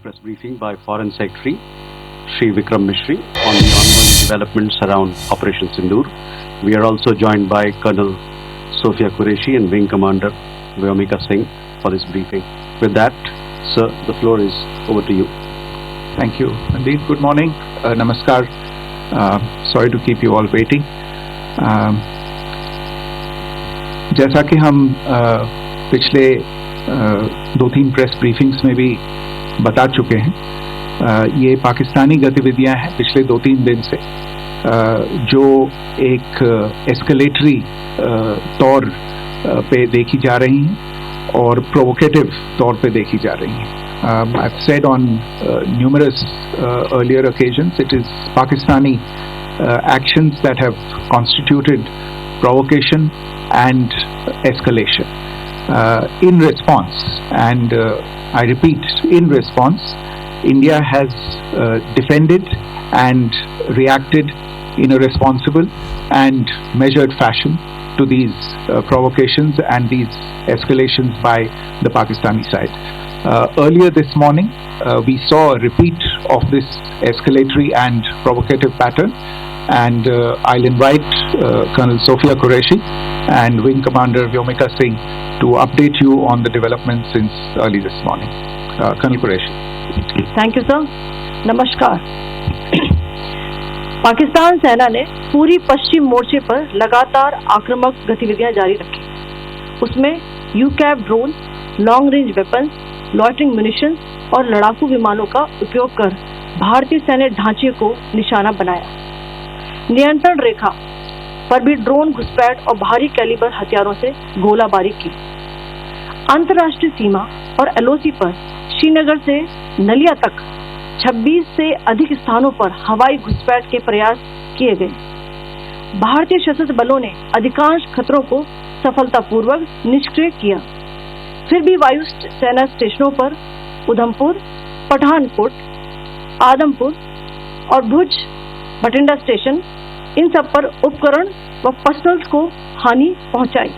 press briefing by Foreign Secretary Shri Vikram Mishri on the ongoing developments around Operation Sindoor. We are also joined by Colonel Sophia Qureshi and Wing Commander Vyomika Singh for this briefing. With that, sir, the floor is over to you. Thank you. Indeed, good morning. Namaskar. Sorry to keep you all waiting. जैसा कि हम पिछले 2-3 press briefings में भी बता चुके हैं, ये पाकिस्तानी गतिविधियां हैं पिछले 2-3 दिन से, जो एक एस्केलेटरी तौर पे देखी जा रही हैं और प्रोवोकेटिव तौर पे देखी जा रही हैं. I've said on numerous earlier occasions, it is Pakistani actions that have constituted provocation and escalation. In response, and I repeat, in response, India has defended and reacted in a responsible and measured fashion to these provocations and these escalations by the Pakistani side. Earlier this morning, we saw a repeat of this escalatory and provocative pattern, and I'll invite Colonel Sophia Qureshi and Wing Commander Vyomika Singh to update you on the developments since early this morning. Colonel Qureshi. Thank you sir. नमस्कार. पाकिस्तान सेना ने पूरी पश्चिम मोर्चे पर लगातार आक्रामक गतिविधियां जारी रखी. उसमें UCAV drone, long range weapons, loitering munition और लड़ाकू विमानों का उपयोग कर भारतीय सैन्य ढांचे को निशाना बनाया. नियंत्रण रेखा पर भी ड्रोन घुसपैठ और भारी कैलिबर हथियारों से गोलाबारी की. अंतर्राष्ट्रीय सीमा और एलओसी पर श्रीनगर से नलिया तक 26 से अधिक स्थानों पर हवाई घुसपैठ के प्रयास किए गए. भारतीय सशस्त्र बलों ने अधिकांश खतरों को सफलतापूर्वक निष्क्रिय किया. फिर भी वायु सेना स्टेशनों पर उधमपुर, पठानकोट, आदमपुर और भुज बठिंडा स्टेशन, इन सब पर उपकरण व पर्सनल्स को हानि पहुंचाई.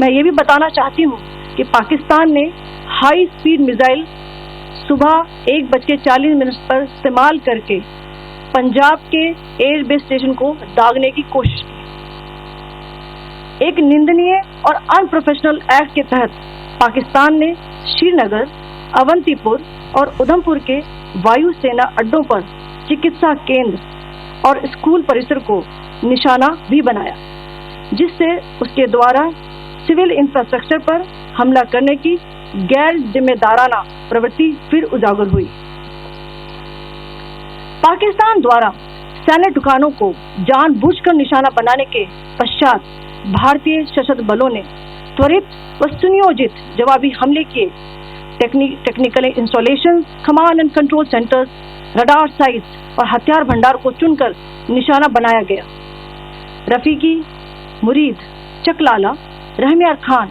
मैं ये भी बताना चाहती हूँ कि पाकिस्तान ने हाई स्पीड मिसाइल सुबह 1:40 पर इस्तेमाल करके पंजाब के एयरबेस स्टेशन को दागने की कोशिश की. एक निंदनीय और अनप्रोफेशनल एक्ट के तहत पाकिस्तान ने श्रीनगर, अवंतीपुर और उधमपुर के वायु सेना अड्डों पर चिकित्सा केंद्र और स्कूल परिसर को निशाना भी बनाया, जिससे उसके द्वारा सिविल इंफ्रास्ट्रक्चर पर हमला करने की गैर जिम्मेदाराना प्रवृत्ति फिर उजागर हुई. पाकिस्तान द्वारा सैन्य ठिकानों को जानबूझकर निशाना बनाने के पश्चात भारतीय सशस्त्र बलों ने त्वरित व सुनियोजित जवाबी हमले किए. Technical installation, command and control centres, radar sites और हथियार भंडार को चुनकर निशाना बनाया गया. रफीकी, मुरीद, चकलाला, रहमियार खान,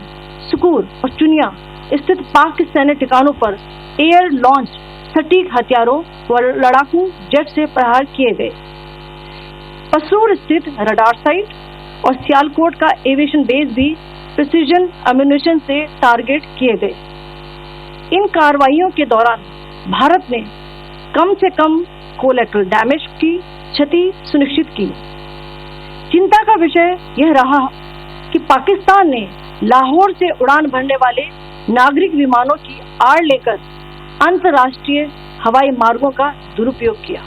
सुकूर और चुनिया स्थित पाक सैन्य ठिकानों पर एयर लॉन्च सटीक हथियारों व लड़ाकू जेट से प्रहार किए गए. पसरूर स्थित रडार साइट और सियालकोट का एविएशन बेस भी प्रिसीजन अम्यूनिशन से टारगेट किए गए. इन कार्रवाइयों के दौरान भारत ने कम से कम कोलैटरल डैमेज की क्षति सुनिश्चित की. चिंता का विषय यह रहा कि पाकिस्तान ने लाहौर से उड़ान भरने वाले नागरिक विमानों की आड़ लेकर अंतर्राष्ट्रीय हवाई मार्गों का दुरुपयोग किया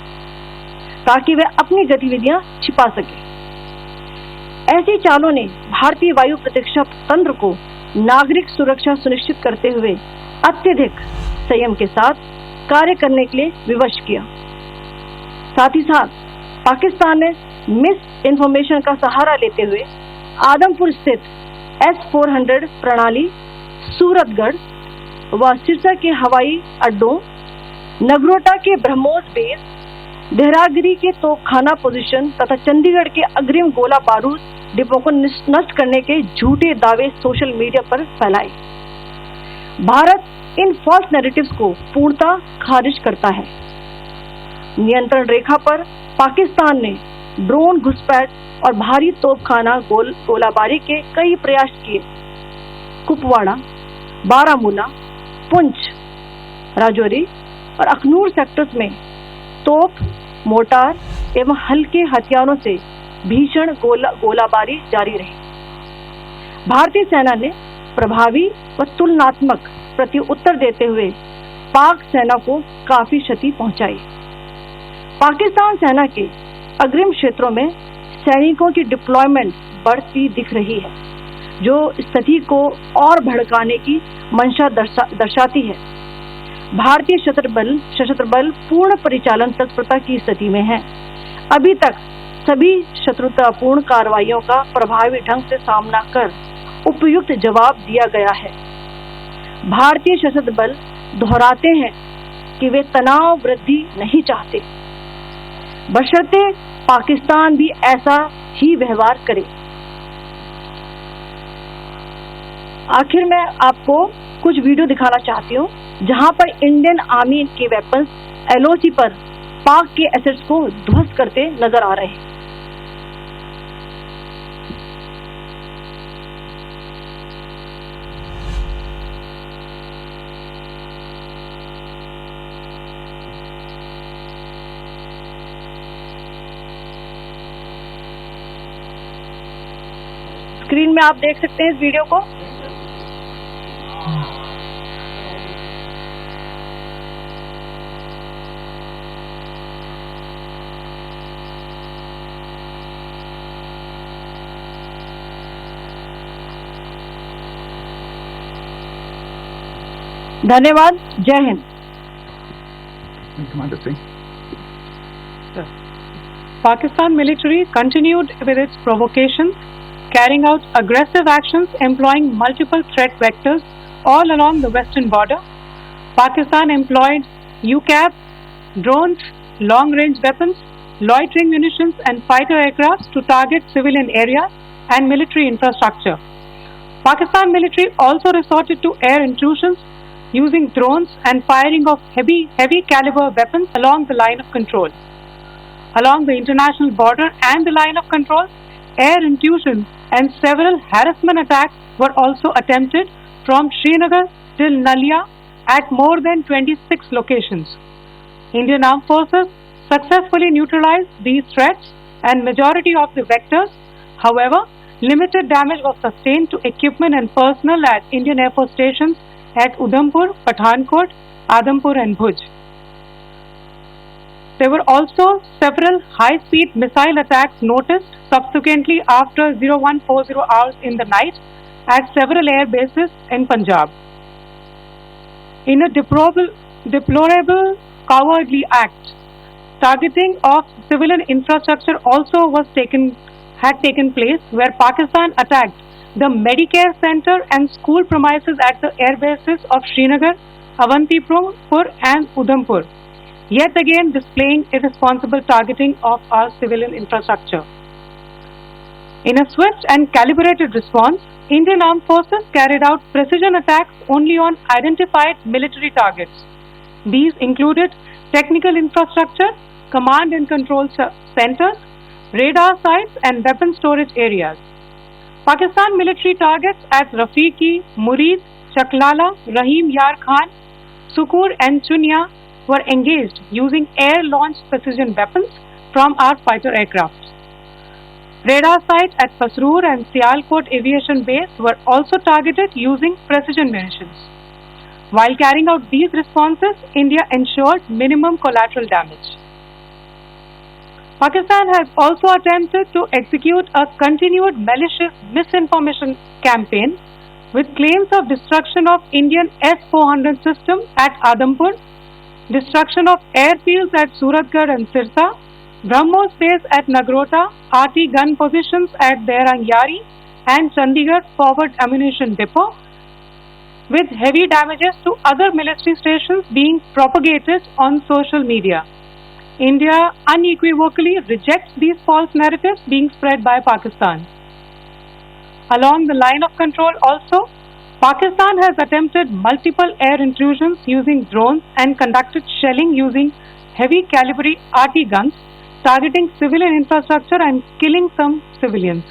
ताकि वे अपनी गतिविधियां छिपा सके. ऐसी चालों ने भारतीय वायु प्रतिरक्षा तंत्र को नागरिक सुरक्षा सुनिश्चित करते हुए अत्यधिक संयम के साथ कार्य करने के लिए विवश किया. साथ ही साथ पाकिस्तान ने मिस इन्फॉर्मेशन का सहारा लेते हुए आदमपुर स्थित S-400 प्रणाली, सूरतगढ़ व सिरसा के हवाई अड्डों, नगरोटा के ब्रह्मोस बेस, देहरागिरी के तोपखाना पोजीशन तथा चंडीगढ़ के अग्रिम गोला बारूद डिपो को नष्ट करने के झूठे दावे सोशल मीडिया पर फैलाए. भारत इन फॉल्स नैरेटिव्स को पूर्णतः खारिज करता है. नियंत्रण रेखा पर पाकिस्तान ने ड्रोन घुसपैठ और भारी तोपखाना गोलाबारी के कई प्रयास किए. कुपवाड़ा, बारामूला, पुंछ, राजौरी, और अखनूर सेक्टर्स में तोप, मोर्टार एवं हल्के हथियारों से भीषण गोलाबारी जारी रही। भारतीय सेना ने प्रभावी व तुलनात्मक प्रत्युत्तर देते हुए पाक सेना को काफी क्षति पहुंचाई। पाकिस्तान सेना के अग्रिम क्षेत्रों में सैनिकों की डिप्लॉयमेंट बढ़ती दिख रही है, जो स्थिति को और भड़काने की मंशा दर्शाती है। भारतीय सशस्त्र बल पूर्ण परिचालन तत्परता की स्थिति में है। अभी तक सभी शत्रुतापूर्ण कार्रवाइयों का प्रभावी ढंग से सामना कर उपयुक्त जवाब दिया गया है। भारतीय सशस्त्र बल दोहराते हैं कि वे तनाव वृद्धि नहीं चाहते, बशर्ते पाकिस्तान भी ऐसा ही व्यवहार करे। आखिर में आपको कुछ वीडियो दिखाना चाहती हूँ जहां पर इंडियन आर्मी के वेपन्स LOC पर पाक के एसेट्स को ध्वस्त करते नजर आ रहे हैं। स्क्रीन में आप देख सकते हैं इस वीडियो को। धन्यवाद। जय Hind. Pakistan military continued with its provocations, carrying out aggressive actions employing multiple threat vectors all along the western border. Pakistan employed UCAV, drones, long-range weapons, loitering munitions and fighter aircraft to target civilian areas and military infrastructure. Pakistan military also resorted to air intrusions using drones and firing of heavy caliber weapons along the line of control. Along the international border and the line of control, air intrusion and several harassment attacks were also attempted from Srinagar till Nalia at more than 26 locations. Indian Armed Forces successfully neutralized these threats and majority of the vectors. However, limited damage was sustained to equipment and personnel at Indian Air Force stations at Udhampur, Pathankot, Adampur and Bhuj. There were also several high-speed missile attacks noticed subsequently after 0140 hours in the night at several air bases in Punjab. In a deplorable cowardly act, targeting of civilian infrastructure also had taken place, where Pakistan attacked the Medicare Center and school premises at the air bases of Srinagar, Avantipur and Udhampur, yet again displaying irresponsible targeting of our civilian infrastructure. In a swift and calibrated response, Indian Armed Forces carried out precision attacks only on identified military targets. These included technical infrastructure, command and control centers, radar sites and weapon storage areas. Pakistan military targets at Rafiqi, Murid, Chaklala, Rahim Yar Khan, Sukur and Chunya were engaged using air-launched precision weapons from our fighter aircraft. Radar sites at Pasroor and Sialkot Aviation Base were also targeted using precision munitions. While carrying out these responses, India ensured minimum collateral damage. Pakistan has also attempted to execute a continued malicious misinformation campaign with claims of destruction of Indian S-400 system at Adampur, destruction of airfields at Suratgarh and Sirsa, BrahMos base at Nagrota, RT gun positions at Dehrangyari and Chandigarh forward ammunition depot, with heavy damages to other military stations being propagated on social media. India unequivocally rejects these false narratives being spread by Pakistan. Along the line of control also, Pakistan has attempted multiple air intrusions using drones and conducted shelling using heavy caliber RT guns, targeting civilian infrastructure and killing some civilians.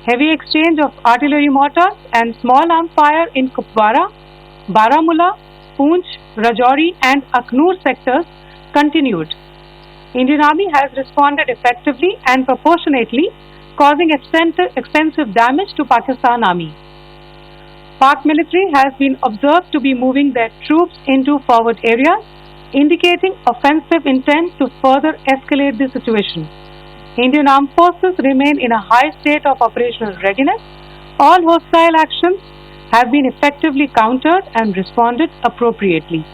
Heavy exchange of artillery mortars and small arms fire in Kupwara, Baramulla, Poonch, Rajouri and Aknoor sectors continued. Indian Army has responded effectively and proportionately, causing extensive damage to Pakistan Army. Pak military has been observed to be moving their troops into forward areas, indicating offensive intent to further escalate the situation. Indian armed forces remain in a high state of operational readiness. All hostile actions have been effectively countered and responded appropriately.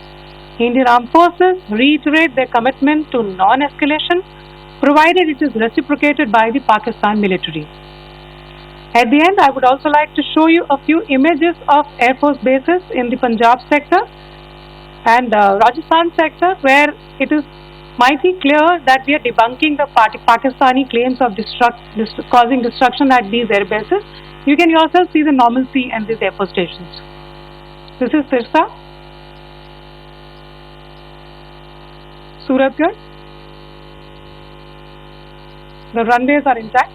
Indian armed forces reiterate their commitment to non-escalation, provided it is reciprocated by the Pakistan military. At the end, I would also like to show you a few images of Air Force bases in the Punjab sector and Rajasthan sector, where it is mighty clear that we are debunking the Pakistani claims of causing destruction at these air bases. You can yourself see the normalcy and these air force stations. This is Sirsa, Suratgarh. The runways are intact.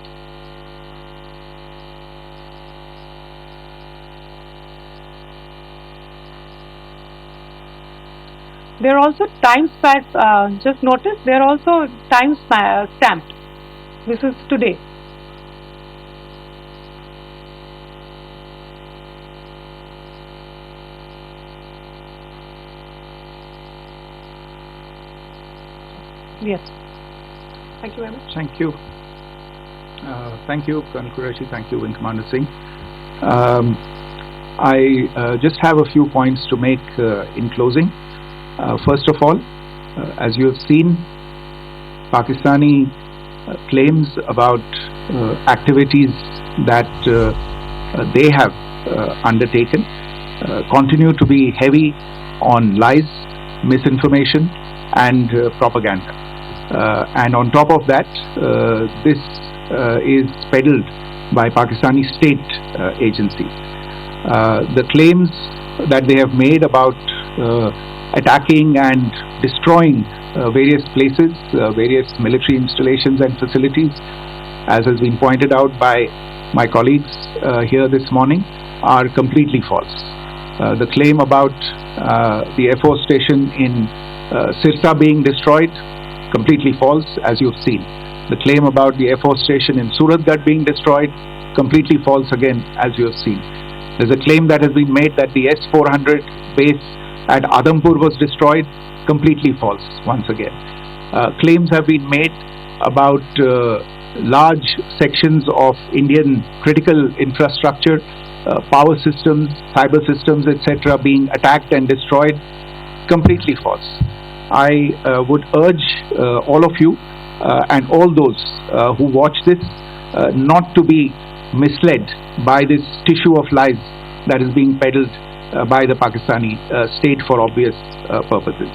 They are also time stamped. Just notice they are also time stamped. This is today. Yes. Thank you very much. Thank you. Thank you, Colonel Qureshi. Thank you, Wing Commander Singh. I just have a few points to make in closing. First of all, as you have seen, Pakistani claims about activities that they have undertaken continue to be heavy on lies, misinformation and propaganda. And on top of that, this is peddled by Pakistani state agencies. The claims that they have made about attacking and destroying various places, various military installations and facilities, as has been pointed out by my colleagues here this morning, are completely false. The claim about the Air Force station in Sirsa being destroyed, completely false, as you've seen. The claim about the Air Force station in Suratgarh being destroyed, completely false again, as you have seen. There's a claim that has been made that the S-400 base at Adampur was destroyed, completely false once again. Claims have been made about large sections of Indian critical infrastructure, power systems, cyber systems, etc. being attacked and destroyed, completely false. I would urge all of you and all those who watch this not to be misled by this tissue of lies that is being peddled by the Pakistani state for obvious purposes.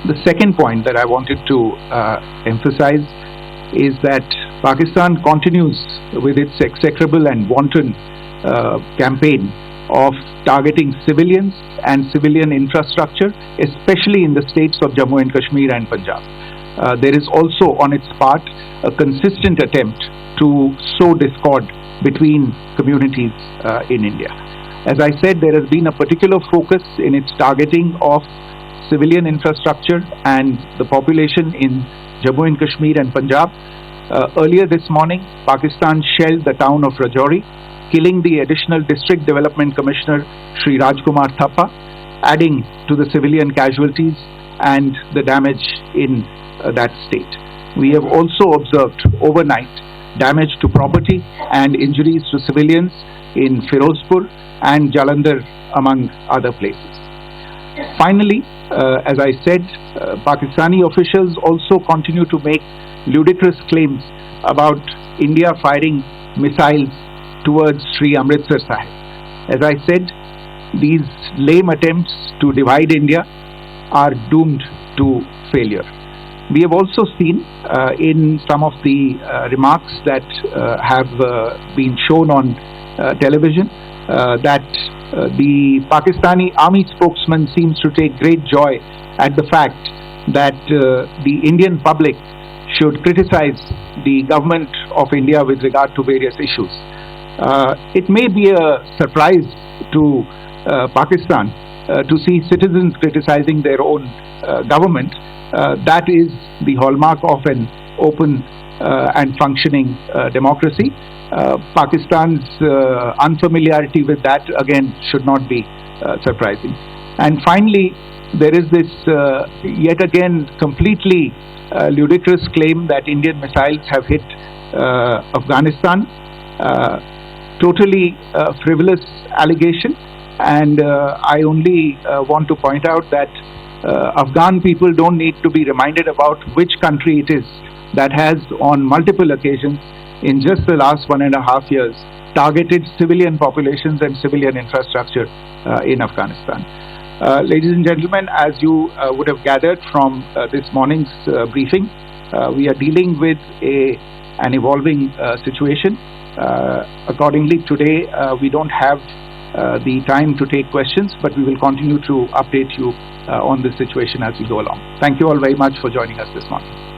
The second point that I wanted to emphasize is that Pakistan continues with its execrable and wanton campaign of targeting civilians and civilian infrastructure, especially in the states of Jammu and Kashmir and Punjab. There is also on its part a consistent attempt to sow discord between communities in India. As I said, there has been a particular focus in its targeting of civilian infrastructure and the population in Jammu and Kashmir and Punjab. Earlier this morning, Pakistan shelled the town of Rajouri, killing the additional District Development Commissioner Shri Rajkumar Thappa, adding to the civilian casualties and the damage in that state. We have also observed overnight damage to property and injuries to civilians in Firozpur and Jalandhar, among other places. Finally, as I said, Pakistani officials also continue to make ludicrous claims about India firing missiles towards Sri Amritsar Sahib. As I said, these lame attempts to divide India are doomed to failure. We have also seen in some of the remarks that have been shown on television that the Pakistani army spokesman seems to take great joy at the fact that the Indian public should criticize the government of India with regard to various issues. It may be a surprise to Pakistan to see citizens criticizing their own government. That is the hallmark of an open and functioning democracy. Pakistan's unfamiliarity with that again should not be surprising. And finally, there is this yet again completely ludicrous claim that Indian missiles have hit Afghanistan. Totally frivolous allegation, and I only want to point out that Afghan people don't need to be reminded about which country it is that has on multiple occasions in just the last 1.5 years targeted civilian populations and civilian infrastructure in Afghanistan. Ladies and gentlemen, as you would have gathered from this morning's briefing, we are dealing with an evolving situation. Accordingly, today we don't have the time to take questions, but we will continue to update you on this situation as we go along. Thank you all very much for joining us this morning.